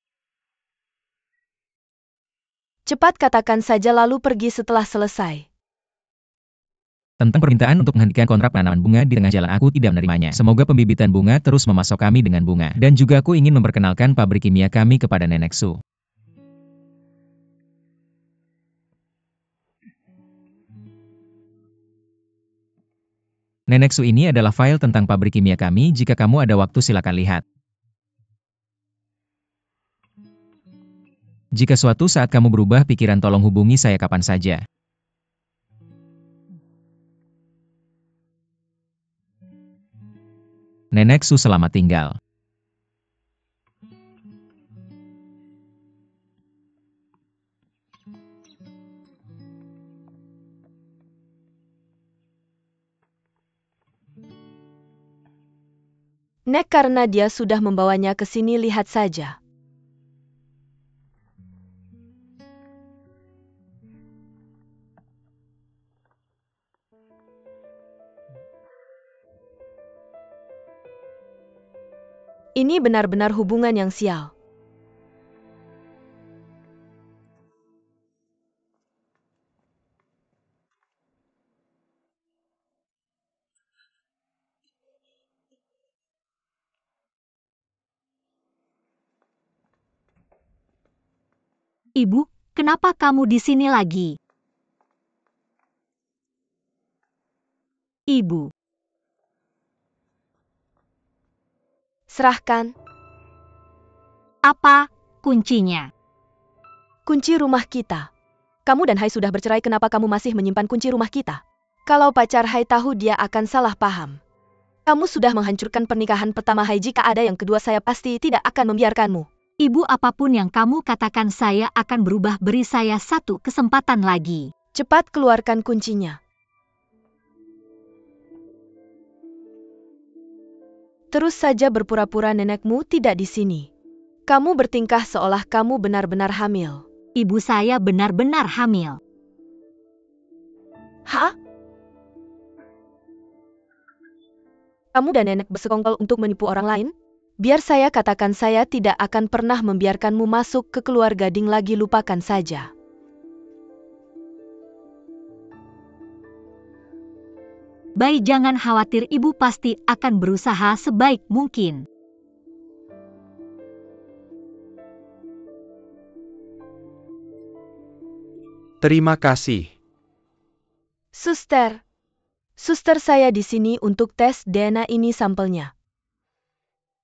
Cepat katakan saja lalu pergi setelah selesai. Tentang permintaan untuk menghentikan kontrak penanaman bunga di tengah jalan, aku tidak menerimanya. Semoga pembibitan bunga terus memasok kami dengan bunga. Dan juga aku ingin memperkenalkan pabrik kimia kami kepada Nenek Su. Nenek Su, ini adalah file tentang pabrik kimia kami. Jika kamu ada waktu, silakan lihat. Jika suatu saat kamu berubah pikiran, tolong hubungi saya kapan saja. Nenek Su, selamat tinggal. Nek, karena dia sudah membawanya ke sini, lihat saja. Ini benar-benar hubungan yang sial. Ibu, kenapa kamu di sini lagi? Ibu, Serahkan apa kuncinya? kunci rumah kita. Kamu dan Hai sudah bercerai, kenapa kamu masih menyimpan kunci rumah kita? Kalau pacar Hai tahu, dia akan salah paham. Kamu sudah menghancurkan pernikahan pertama Hai, jika ada yang kedua saya pasti tidak akan membiarkanmu. Ibu, apapun yang kamu katakan saya akan berubah, beri saya satu kesempatan lagi. Cepat keluarkan kuncinya. Terus saja berpura-pura nenekmu tidak di sini. Kamu bertingkah seolah kamu benar-benar hamil. Ibu, saya benar-benar hamil. Hah? Kamu dan nenek bersekongkol untuk menipu orang lain? Biar saya katakan, saya tidak akan pernah membiarkanmu masuk ke keluarga Ding lagi, lupakan saja. Baik, jangan khawatir, ibu pasti akan berusaha sebaik mungkin. Terima kasih. Suster, saya di sini untuk tes DNA, ini sampelnya.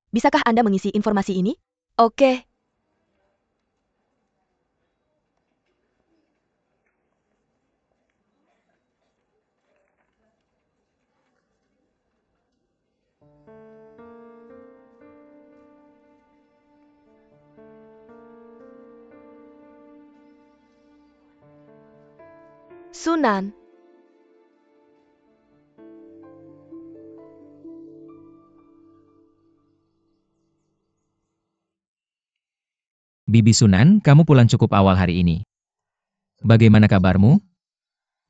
Bisakah Anda mengisi informasi ini? Oke. Sunan. Bibi Sunan, kamu pulang cukup awal hari ini. Bagaimana kabarmu?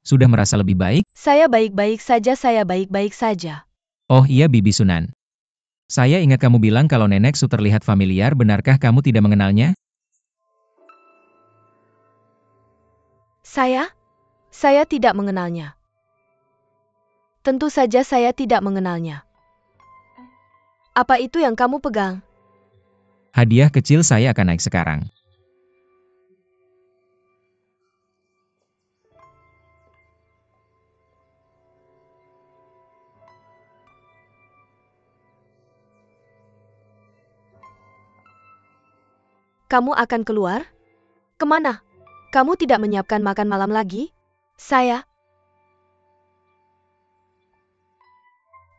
Sudah merasa lebih baik? Saya baik-baik saja, saya baik-baik saja. Oh iya Bibi Sunan. Saya ingat kamu bilang kalau Nenek Su terlihat familiar, benarkah kamu tidak mengenalnya? Saya tidak mengenalnya. Tentu saja saya tidak mengenalnya. Apa itu yang kamu pegang? Hadiah kecil saya akan naik sekarang. Kamu akan keluar? Kemana? Kamu tidak menyiapkan makan malam lagi?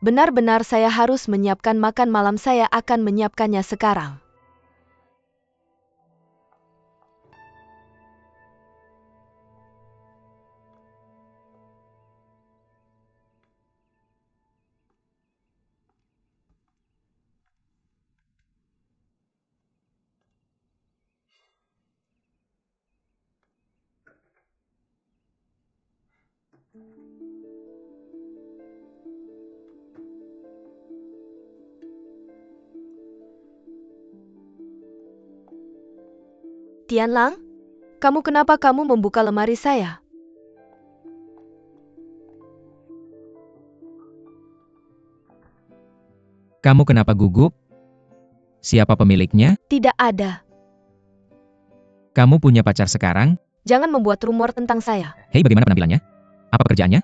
Benar-benar saya harus menyiapkan makan malam, saya akan menyiapkannya sekarang. Tianlang, kenapa kamu membuka lemari saya? Kamu kenapa gugup? Siapa pemiliknya? Tidak ada. Kamu punya pacar sekarang? Jangan membuat rumor tentang saya. Hei, bagaimana penampilannya? Apa pekerjaannya?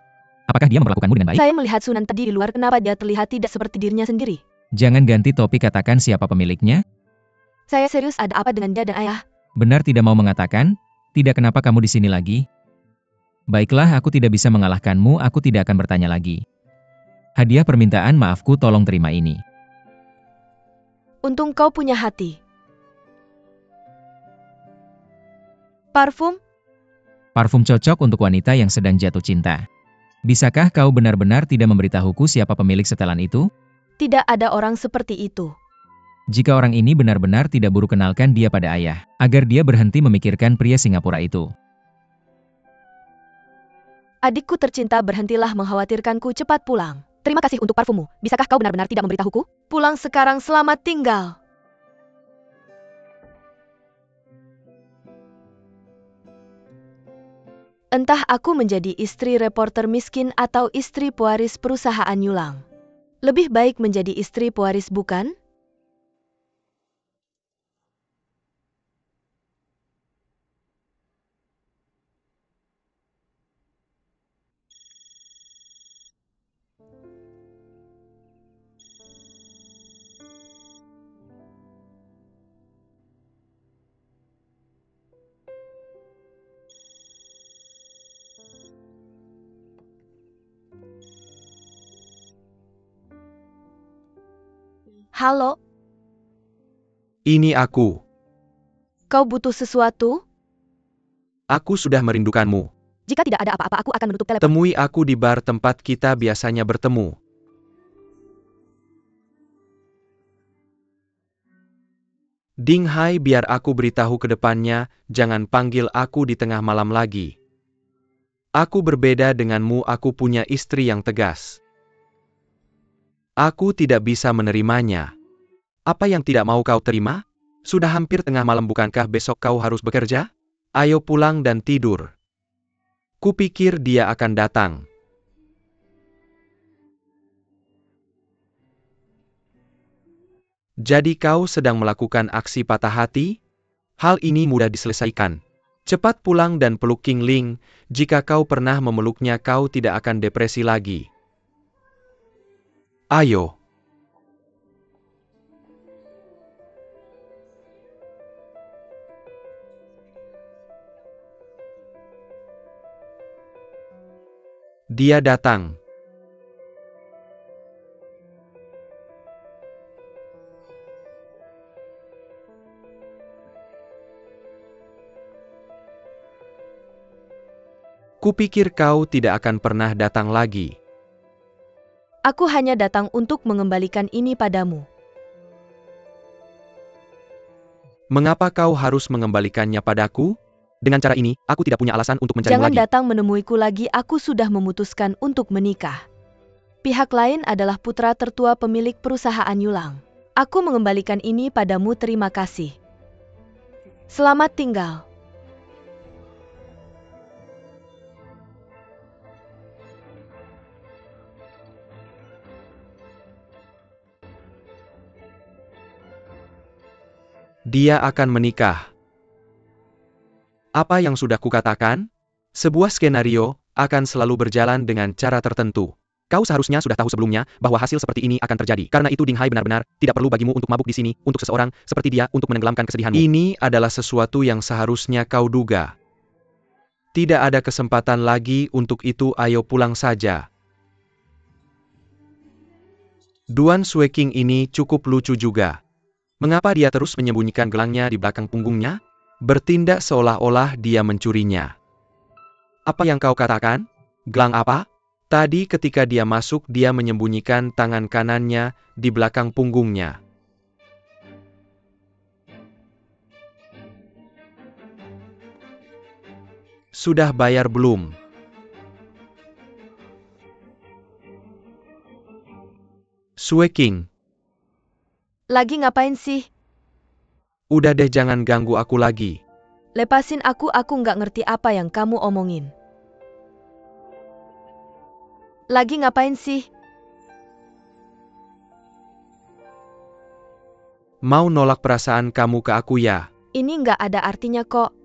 Apakah dia memperlakukanmu dengan baik? Saya melihat Sunan tadi di luar, kenapa dia terlihat tidak seperti dirinya sendiri? Jangan ganti topik, katakan siapa pemiliknya? Saya serius, ada apa dengan dia dan ayah? Benar tidak mau mengatakan? Tidak, kenapa kamu di sini lagi? Baiklah, aku tidak bisa mengalahkanmu, aku tidak akan bertanya lagi. Hadiah permintaan maafku, tolong terima ini. Untung kau punya hati. Parfum? Parfum cocok untuk wanita yang sedang jatuh cinta. Bisakah kau benar-benar tidak memberitahuku siapa pemilik setelan itu? Tidak ada orang seperti itu. Jika orang ini benar-benar tidak buruk, kenalkan dia pada ayah, agar dia berhenti memikirkan pria Singapura itu. Adikku tercinta, berhentilah mengkhawatirkanku, cepat pulang. Terima kasih untuk parfummu. Bisakah kau benar-benar tidak memberitahuku? Pulang sekarang, selamat tinggal. Entah aku menjadi istri reporter miskin atau istri pewaris perusahaan Yulang. Lebih baik menjadi istri pewaris, bukan? Halo, Ini aku. kau butuh sesuatu? Aku sudah merindukanmu. Jika tidak ada apa-apa, aku akan menutup telepon. Temui aku di bar tempat kita biasanya bertemu. Ding Hai, biar aku beritahu ke depannya, jangan panggil aku di tengah malam lagi. Aku berbeda denganmu, aku punya istri yang tegas. Aku tidak bisa menerimanya. Apa yang tidak mau kau terima? Sudah hampir tengah malam, bukankah besok kau harus bekerja? Ayo pulang dan tidur. Kupikir dia akan datang. Jadi kau sedang melakukan aksi patah hati? Hal ini mudah diselesaikan. Cepat pulang dan peluk King Ling. Jika kau pernah memeluknya, kau tidak akan depresi lagi. Ayo. Dia datang. Kupikir kau tidak akan pernah datang lagi. Aku hanya datang untuk mengembalikan ini padamu. Mengapa kau harus mengembalikannya padaku? Dengan cara ini, aku tidak punya alasan untuk mencarimu Jangan lagi. datang menemuiku lagi, aku sudah memutuskan untuk menikah. Pihak lain adalah putra tertua pemilik perusahaan Yulang. Aku mengembalikan ini padamu, terima kasih. Selamat tinggal. Dia akan menikah. Apa yang sudah kukatakan? Sebuah skenario akan selalu berjalan dengan cara tertentu. Kau seharusnya sudah tahu sebelumnya bahwa hasil seperti ini akan terjadi. Karena itu Ding Hai, benar-benar tidak perlu bagimu untuk mabuk di sini untuk seseorang seperti dia untuk menenggelamkan kesedihanmu. Ini adalah sesuatu yang seharusnya kau duga. Tidak ada kesempatan lagi untuk itu, ayo pulang saja. Duan Sueking ini cukup lucu juga. Mengapa dia terus menyembunyikan gelangnya di belakang punggungnya? Bertindak seolah-olah dia mencurinya. Apa yang kau katakan? Gelang apa? Tadi ketika dia masuk, dia menyembunyikan tangan kanannya di belakang punggungnya. Sudah bayar belum? Sueking. Lagi ngapain sih? Udah deh, jangan ganggu aku lagi. Lepasin aku nggak ngerti apa yang kamu omongin. Lagi ngapain sih? Mau nolak perasaan kamu ke aku ya? Ini nggak ada artinya kok.